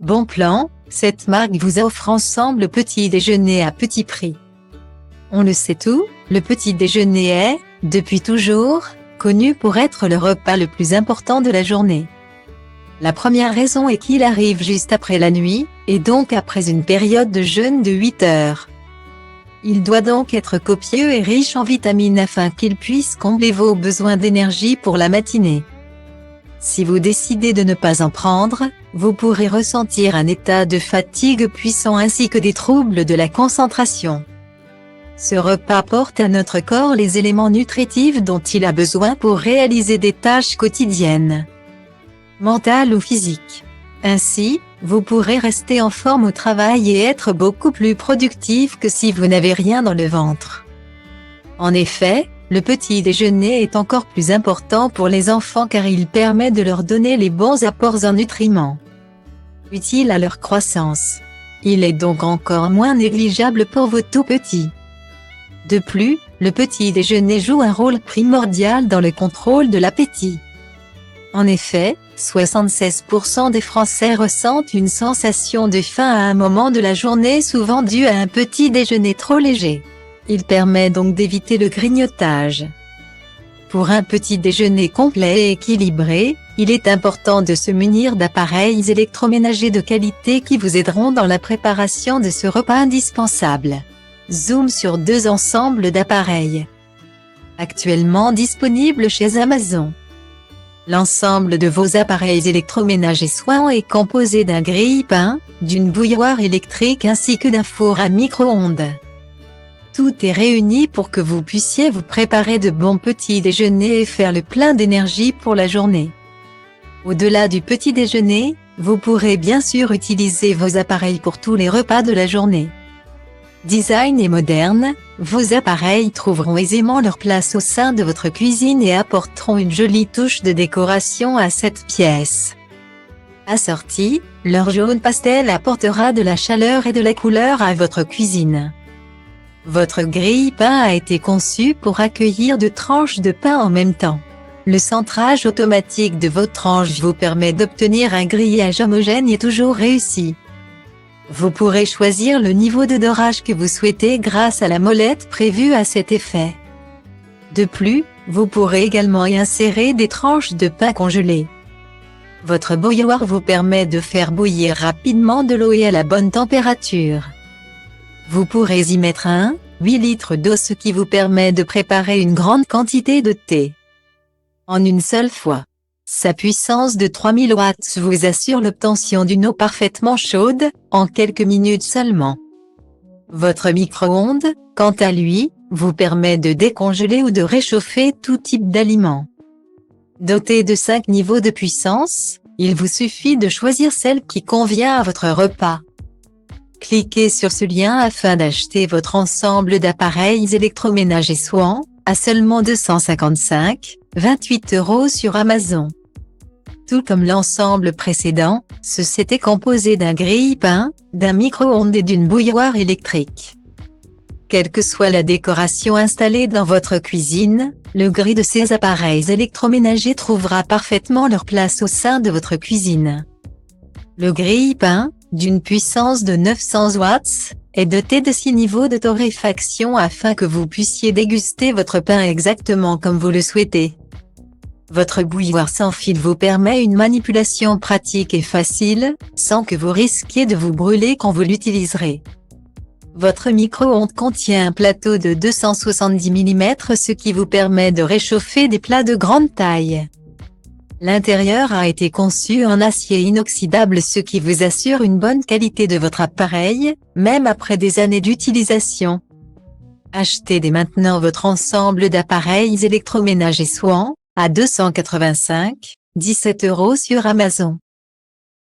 Bon plan, cette marque vous offre ensemble le petit déjeuner à petit prix. On le sait tout, le petit déjeuner est, depuis toujours, connu pour être le repas le plus important de la journée. La première raison est qu'il arrive juste après la nuit, et donc après une période de jeûne de 8 heures. Il doit donc être copieux et riche en vitamines afin qu'il puisse combler vos besoins d'énergie pour la matinée. Si vous décidez de ne pas en prendre, vous pourrez ressentir un état de fatigue puissant ainsi que des troubles de la concentration. Ce repas apporte à notre corps les éléments nutritifs dont il a besoin pour réaliser des tâches quotidiennes, mentales ou physiques. Ainsi, vous pourrez rester en forme au travail et être beaucoup plus productif que si vous n'avez rien dans le ventre. En effet, le petit déjeuner est encore plus important pour les enfants car il permet de leur donner les bons apports en nutriments utiles à leur croissance. Il est donc encore moins négligeable pour vos tout-petits. De plus, le petit déjeuner joue un rôle primordial dans le contrôle de l'appétit. En effet, 76% des Français ressentent une sensation de faim à un moment de la journée, souvent due à un petit déjeuner trop léger. Il permet donc d'éviter le grignotage. Pour un petit déjeuner complet et équilibré, il est important de se munir d'appareils électroménagers de qualité qui vous aideront dans la préparation de ce repas indispensable. Zoom sur 2 ensembles d'appareils. Actuellement disponibles chez Amazon. L'ensemble de vos appareils électroménagers Swan est composé d'un grille-pain, d'une bouilloire électrique ainsi que d'un four à micro-ondes. Tout est réuni pour que vous puissiez vous préparer de bons petits déjeuners et faire le plein d'énergie pour la journée. Au-delà du petit déjeuner, vous pourrez bien sûr utiliser vos appareils pour tous les repas de la journée. Design et moderne, vos appareils trouveront aisément leur place au sein de votre cuisine et apporteront une jolie touche de décoration à cette pièce. Assorti, leur jaune pastel apportera de la chaleur et de la couleur à votre cuisine. Votre grille-pain a été conçu pour accueillir 2 tranches de pain en même temps. Le centrage automatique de vos tranches vous permet d'obtenir un grillage homogène et toujours réussi. Vous pourrez choisir le niveau de dorage que vous souhaitez grâce à la molette prévue à cet effet. De plus, vous pourrez également y insérer des tranches de pain congelé. Votre bouilloire vous permet de faire bouillir rapidement de l'eau et à la bonne température. Vous pourrez y mettre 8 litres d'eau, ce qui vous permet de préparer une grande quantité de thé en une seule fois. Sa puissance de 3000 watts vous assure l'obtention d'une eau parfaitement chaude, en quelques minutes seulement. Votre micro-ondes, quant à lui, vous permet de décongeler ou de réchauffer tout type d'aliments. Doté de 5 niveaux de puissance, il vous suffit de choisir celle qui convient à votre repas. Cliquez sur ce lien afin d'acheter votre ensemble d'appareils électroménagers Swan, à seulement 255,28 € sur Amazon. Tout comme l'ensemble précédent, ceci était composé d'un grille-pain, d'un micro-ondes et d'une bouilloire électrique. Quelle que soit la décoration installée dans votre cuisine, le gris de ces appareils électroménagers trouvera parfaitement leur place au sein de votre cuisine. Le grille-pain, d'une puissance de 900 watts, est doté de 6 niveaux de torréfaction afin que vous puissiez déguster votre pain exactement comme vous le souhaitez. Votre bouilloire sans fil vous permet une manipulation pratique et facile, sans que vous risquiez de vous brûler quand vous l'utiliserez. Votre micro-ondes contient un plateau de 270 mm, ce qui vous permet de réchauffer des plats de grande taille. L'intérieur a été conçu en acier inoxydable, ce qui vous assure une bonne qualité de votre appareil, même après des années d'utilisation. Achetez dès maintenant votre ensemble d'appareils électroménagers Swan, à 285,17 € sur Amazon.